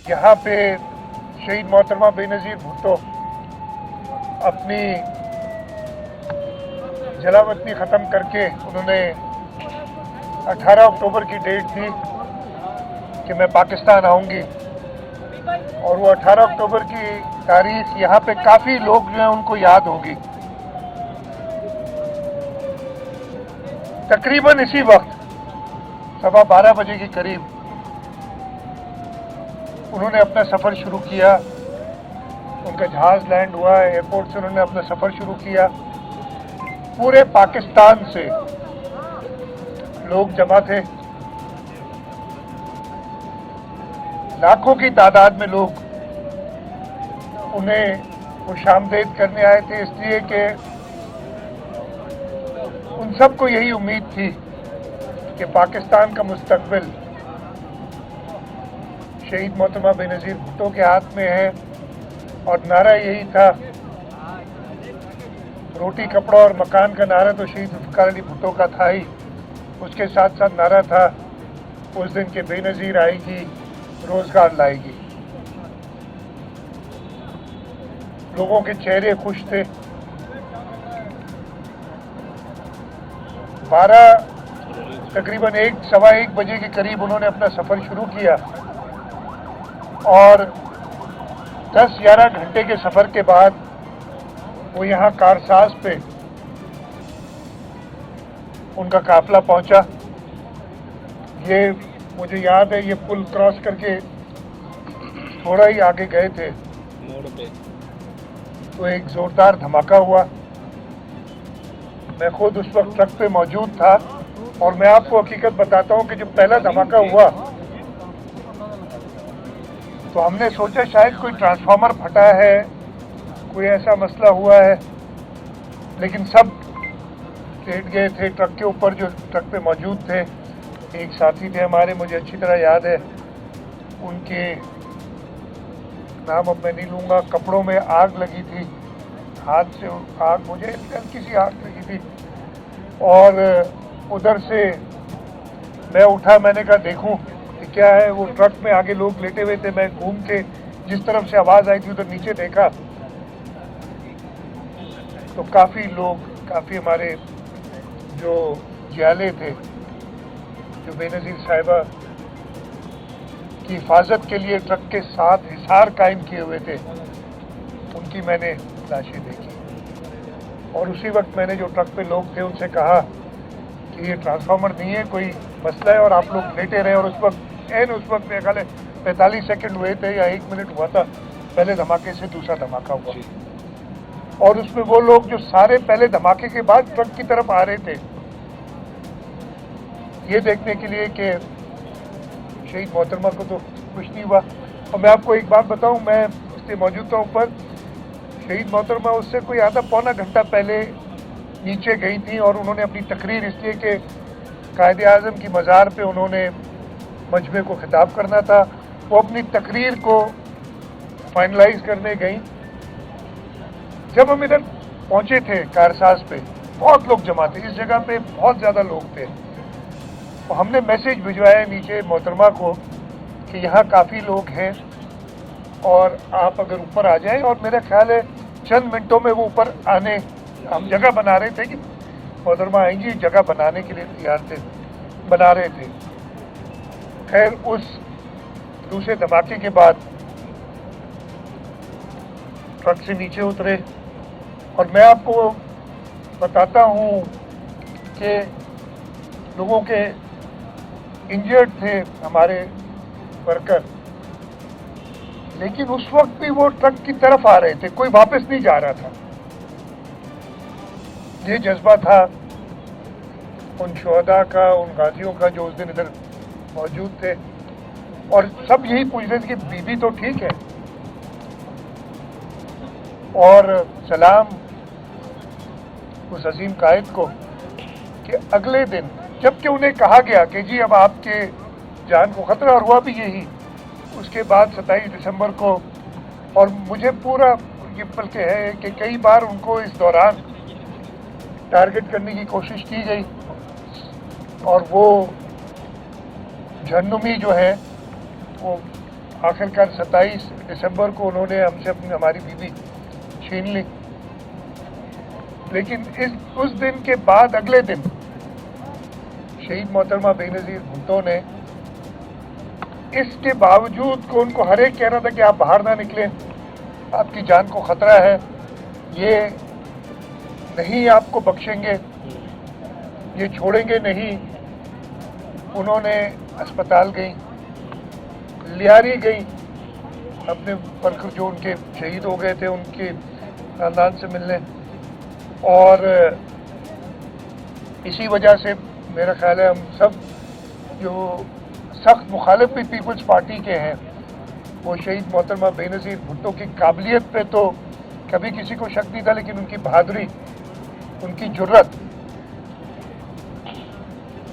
यहाँ पे शहीद मोहतरमा बेनज़ीर भुट्टो अपनी जलावतनी ख़त्म करके उन्होंने 18 अक्टूबर की डेट थी कि मैं पाकिस्तान आऊँगी, और वो 18 अक्टूबर की तारीख यहाँ पे काफ़ी लोग जो हैं उनको याद होगी। तकरीबन इसी वक्त 12:15 बजे के करीब उन्होंने अपना सफ़र शुरू किया। उनका जहाज़ लैंड हुआ, एयरपोर्ट से उन्होंने अपना सफ़र शुरू किया। पूरे पाकिस्तान से लोग जमा थे, लाखों की तादाद में लोग उन्हें खुशामदीद करने आए थे, इसलिए कि उन सबको यही उम्मीद थी कि पाकिस्तान का मुस्तकबिल शहीद मोहतरमा बेनज़ीर भुट्टो के हाथ में है। और नारा यही था, रोटी कपड़ा और मकान का नारा तो शहीद ज़ुल्फ़िकार अली भुट्टो का था ही, उसके साथ साथ नारा था उस दिन के बेनज़ीर आएगी, रोज़गार लाएगी। लोगों के चेहरे खुश थे। 1 सवा 1 बजे के करीब उन्होंने अपना सफ़र शुरू किया, और 10-11 घंटे के सफ़र के बाद वो यहाँ कारसाज पे उनका काफिला पहुँचा। ये मुझे याद है, ये पुल क्रॉस करके थोड़ा ही आगे गए थे मोड़ पे, तो एक ज़ोरदार धमाका हुआ। मैं खुद उस वक्त ट्रक पे मौजूद था, और मैं आपको हकीकत बताता हूँ कि जब पहला धमाका हुआ तो हमने सोचा शायद कोई ट्रांसफार्मर फटा है, कोई ऐसा मसला हुआ है, लेकिन सब लेट गए थे ट्रक के ऊपर जो ट्रक पे मौजूद थे। एक साथी थे हमारे, मुझे अच्छी तरह याद है, उनके नाम अब मैं नहीं लूँगा, कपड़ों में आग लगी थी, हाथ से आग, मुझे हल्की सी आग लगी थी। और उधर से मैं उठा, मैंने कहा देखूं कि क्या है। वो ट्रक में आगे लोग लेटे हुए थे, मैं घूम के जिस तरफ से आवाज़ आई थी उधर नीचे देखा तो काफ़ी लोग, काफ़ी हमारे जो जियाले थे, जो बेनज़ीर साहिबा की हिफाजत के लिए ट्रक के साथ हिसार कायम किए हुए थे, उनकी मैंने लाशें देखी। और उसी वक्त मैंने जो ट्रक पे लोग थे उनसे कहा कि ये ट्रांसफार्मर नहीं है, कोई मसला है, और आप लोग लेटे रहे। और उस वक्त मेरे ख्याल 45 सेकंड हुए थे या 1 मिनट हुआ था पहले धमाके से दूसरा धमाका हुआ, और उसमें वो लोग जो सारे पहले धमाके के बाद ट्रक की तरफ आ रहे थे, ये देखने के लिए कि शहीद मोहतरमा को तो कुछ नहीं हुआ। और मैं आपको एक बात बताऊं, मैं इसलिए मौजूद था ऊपर, शहीद मोहतरमा उससे कोई आधा पौना घंटा पहले नीचे गई थी, और उन्होंने अपनी तकरीर, इसलिए कि कायद-ए-आज़म की मज़ार पे उन्होंने मजमे को खिताब करना था, वो अपनी तकरीर को फाइनलाइज करने गई। जब हम इधर पहुंचे थे कारसाज पे, बहुत लोग जमा थे, इस जगह पे बहुत ज़्यादा लोग थे। तो हमने मैसेज भिजवाया नीचे मोहतरमा को कि यहाँ काफ़ी लोग हैं और आप अगर ऊपर आ जाएं। और मेरा ख्याल है चंद मिनटों में वो ऊपर आने, हम जगह बना रहे थे कि मोहतरमा आएंगी, जगह बनाने के लिए तैयार थे, बना रहे थे। खैर उस दूसरे धमाके के बाद ट्रक से नीचे उतरे, और मैं आपको बताता हूँ कि लोगों के इंजर्ड थे हमारे वर्कर, लेकिन उस वक्त भी वो ट्रक की तरफ आ रहे थे, कोई वापस नहीं जा रहा था। ये जज्बा था उन शुहदा का, उन गाजियों का जो उस दिन इधर मौजूद थे, और सब यही पूछ रहे थे कि बीबी तो ठीक है। और सलाम उस अजीम कायद को कि अगले दिन जबकि उन्हें कहा गया कि जी अब आपके जान को खतरा, और हुआ भी यही, उसके बाद 27 दिसंबर को, और मुझे पूरा ये बल्कि है कि कई बार उनको इस दौरान टारगेट करने की कोशिश की गई, और वो जहन्नुमी जो है वो आखिरकार 27 दिसंबर को उन्होंने हमसे हमारी बीवी छीन ली। लेकिन उस दिन के बाद अगले दिन शहीद मोहतरमा बेनज़ीर भुट्टो ने इसके बावजूद को उनको हर एक कह रहा था कि आप बाहर ना निकलें, आपकी जान को खतरा है, ये नहीं आपको बख्शेंगे, ये छोड़ेंगे नहीं। उन्होंने अस्पताल गई, लियारी गई, अपने पर जो उनके शहीद हो गए थे उनके खानदान से मिलने। और इसी वजह से मेरा ख्याल है हम सब जो सख्त मुखालिफ भी पीपल्स पार्टी के हैं, वो शहीद मोहतरमा बेनज़ीर भुट्टो की काबिलियत पे तो कभी किसी को शक नहीं था, लेकिन उनकी बहादुरी, उनकी जुर्रत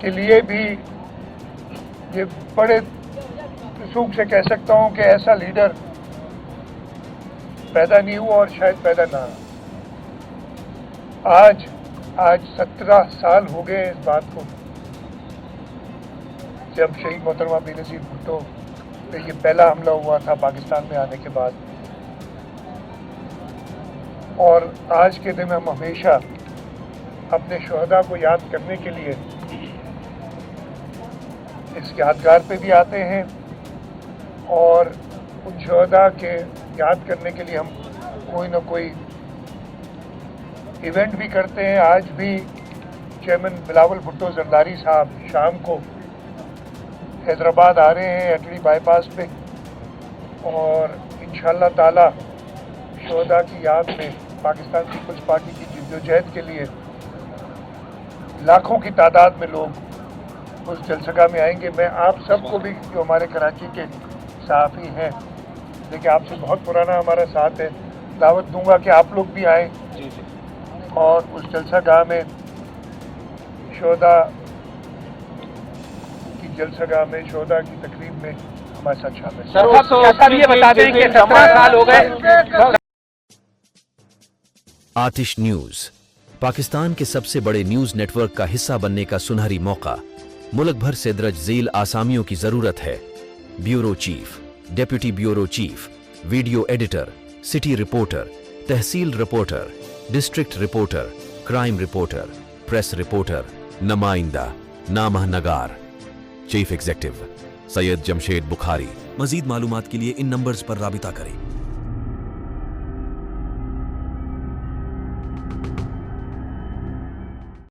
के लिए भी ये बड़े सूख से कह सकता हूँ कि ऐसा लीडर पैदा नहीं हुआ और शायद पैदा ना हो। आज 17 साल हो गए इस बात को, जब शहीद मोहतरमा बेनज़ीर भुट्टो पे ये पहला हमला हुआ था पाकिस्तान में आने के बाद। और आज के दिन हम हमेशा अपने शुहदा को याद करने के लिए इस यादगार पे भी आते हैं और उन शुहदा के याद करने के लिए हम कोई ना कोई इवेंट भी करते हैं। आज भी चेयरमैन बिलावल भुट्टो जरदारी साहब शाम को हैदराबाद आ रहे हैं अटड़ी बाईपास पे, और इंशाअल्लाह ताला शुहदा की याद में पाकिस्तान पीपल्स पार्टी की जिद्दोजहद के लिए लाखों की तादाद में लोग उस जलसगाह में आएंगे। मैं आप सबको भी, जो हमारे कराची के सहाफ़ी हैं, देखिए आपसे बहुत पुराना हमारा साथ है, दावत दूंगा कि आप लोग भी आएँ और उस जलसागाह में शुहदा की शुहदा की तकरीब में हमारे साथ शामिल। ये बता दें कि 17 साल हो गए। आतिश न्यूज पाकिस्तान के सबसे बड़े न्यूज नेटवर्क का हिस्सा बनने का सुनहरी मौका। मुल्क भर से दर्ज झेल आसामियों की जरूरत है। Bureau chief, deputy bureau chief, video editor, city reporter, tehsil reporter, district reporter, crime reporter, press reporter, नुमाइंदा, नामहनगार। Chief executive Syed Jamshed Bukhari. मजीद मालूमात के लिए इन नंबर्स पर राबिता करें।